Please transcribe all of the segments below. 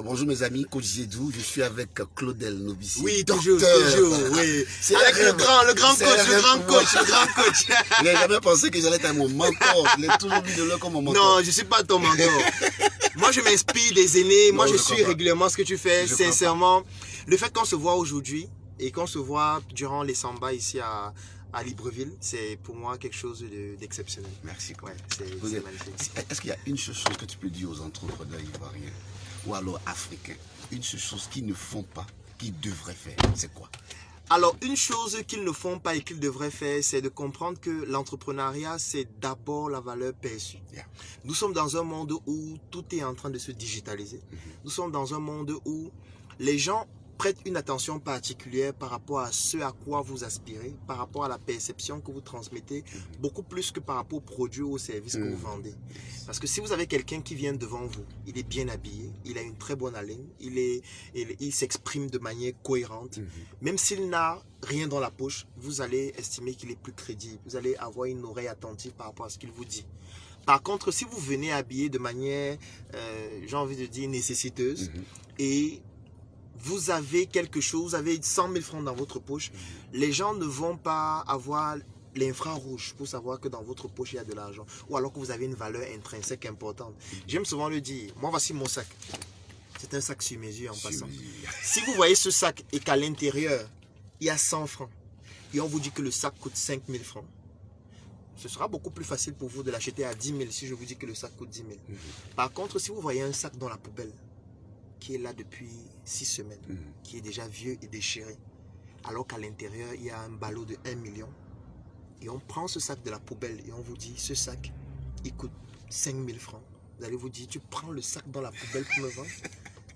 Alors bonjour mes amis, coach Zedou, je suis avec Claudel Novici. Oui, docteur. toujours, oui. C'est avec le grand coach. Je n'ai jamais pensé que j'allais être mon mentor. Je l'ai toujours vu de là comme mon mentor. Non, je ne suis pas ton mentor. Moi, je m'inspire des aînés. Moi, je suis comprends. régulièrement ce que tu fais. Je Sincèrement, le fait qu'on se voit aujourd'hui et qu'on se voit durant les Samba ici à Libreville, c'est pour moi quelque chose d'exceptionnel. Merci. Ouais, c'est magnifique. Est-ce qu'il y a une seule chose que tu peux dire aux entrepreneurs ivoiriens ou alors africains, une seule chose qu'ils ne font pas, qu'ils devraient faire, c'est quoi? Alors, une chose qu'ils ne font pas et qu'ils devraient faire, c'est de comprendre que l'entrepreneuriat, c'est d'abord la valeur perçue. Yeah. Nous sommes dans un monde où tout est en train de se digitaliser. Nous sommes dans un monde où les gens prêtent une attention particulière par rapport à ce à quoi vous aspirez, par rapport à la perception que vous transmettez, beaucoup plus que par rapport aux produits ou aux services que vous vendez. Parce que si vous avez quelqu'un qui vient devant vous, il est bien habillé, il a une très bonne haleine, il s'exprime de manière cohérente, même s'il n'a rien dans la poche, vous allez estimer qu'il est plus crédible, vous allez avoir une oreille attentive par rapport à ce qu'il vous dit. Par contre, si vous venez habillé de manière, j'ai envie de dire, nécessiteuse, et vous avez quelque chose, vous avez 100 000 francs dans votre poche, les gens ne vont pas avoir l'infrarouge pour savoir que dans votre poche il y a de l'argent, ou alors que vous avez une valeur intrinsèque importante. J'aime souvent le dire, moi voici mon sac. C'est un sac sur mesure en passant. Si vous voyez ce sac et qu'à l'intérieur, il y a 100 francs, et on vous dit que le sac coûte 5 000 francs, ce sera beaucoup plus facile pour vous de l'acheter à 10 000 si je vous dis que le sac coûte 10 000. Par contre, si vous voyez un sac dans la poubelle, qui est là depuis 6 semaines, qui est déjà vieux et déchiré, alors qu'à l'intérieur, il y a un ballot de 1 million, et on prend ce sac de la poubelle et on vous dit, ce sac, il coûte 5 000 francs. Vous allez vous dire, tu prends le sac dans la poubelle pour me vendre?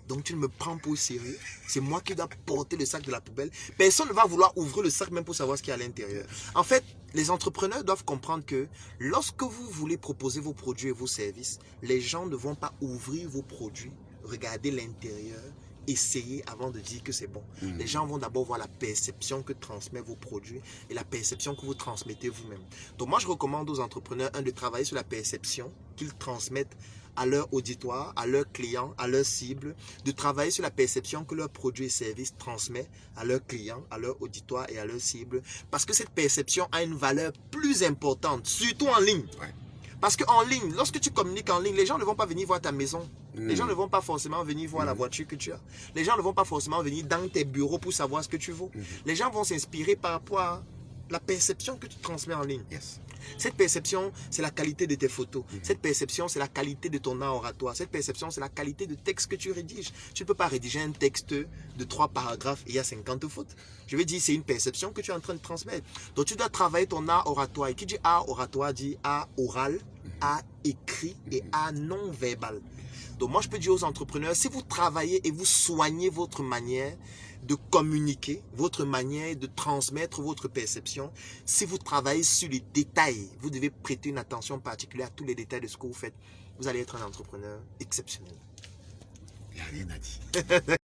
Donc tu ne me prends pas au sérieux. C'est moi qui dois porter le sac de la poubelle. Personne ne va vouloir ouvrir le sac même pour savoir ce qu'il y a à l'intérieur. En fait, les entrepreneurs doivent comprendre que lorsque vous voulez proposer vos produits et vos services, les gens ne vont pas ouvrir vos produits, regarder l'intérieur, essayer avant de dire que c'est bon. Les gens vont d'abord voir la perception que transmettent vos produits et la perception que vous transmettez vous-même. Donc moi, je recommande aux entrepreneurs, de travailler sur la perception qu'ils transmettent à leur auditoire, à leurs clients, à leurs cibles, de travailler sur la perception que leurs produits et services transmettent à leurs clients, à leur auditoire et à leurs cibles, parce que cette perception a une valeur plus importante, surtout en ligne. Ouais. Parce qu'en ligne, lorsque tu communiques en ligne, les gens ne vont pas venir voir ta maison. Les gens ne vont pas forcément venir voir la voiture que tu as. Les gens ne vont pas forcément venir dans tes bureaux pour savoir ce que tu vaux. Les gens vont s'inspirer par rapport à la perception que tu transmets en ligne. Yes. Cette perception, c'est la qualité de tes photos. Cette perception, c'est la qualité de ton art oratoire. Cette perception, c'est la qualité de texte que tu rédiges. Tu ne peux pas rédiger un texte de 3 paragraphes et il y a 50 fautes. Je veux dire, c'est une perception que tu es en train de transmettre. Donc, tu dois travailler ton art oratoire. Et qui dit art oratoire dit art oral, art écrit et art non verbal. Donc, moi, je peux dire aux entrepreneurs, si vous travaillez et vous soignez votre manière de communiquer, votre manière de transmettre votre perception, si vous travaillez sur les détails, vous devez prêter une attention particulière à tous les détails de ce que vous faites, vous allez être un entrepreneur exceptionnel. Il n'y a rien à dire.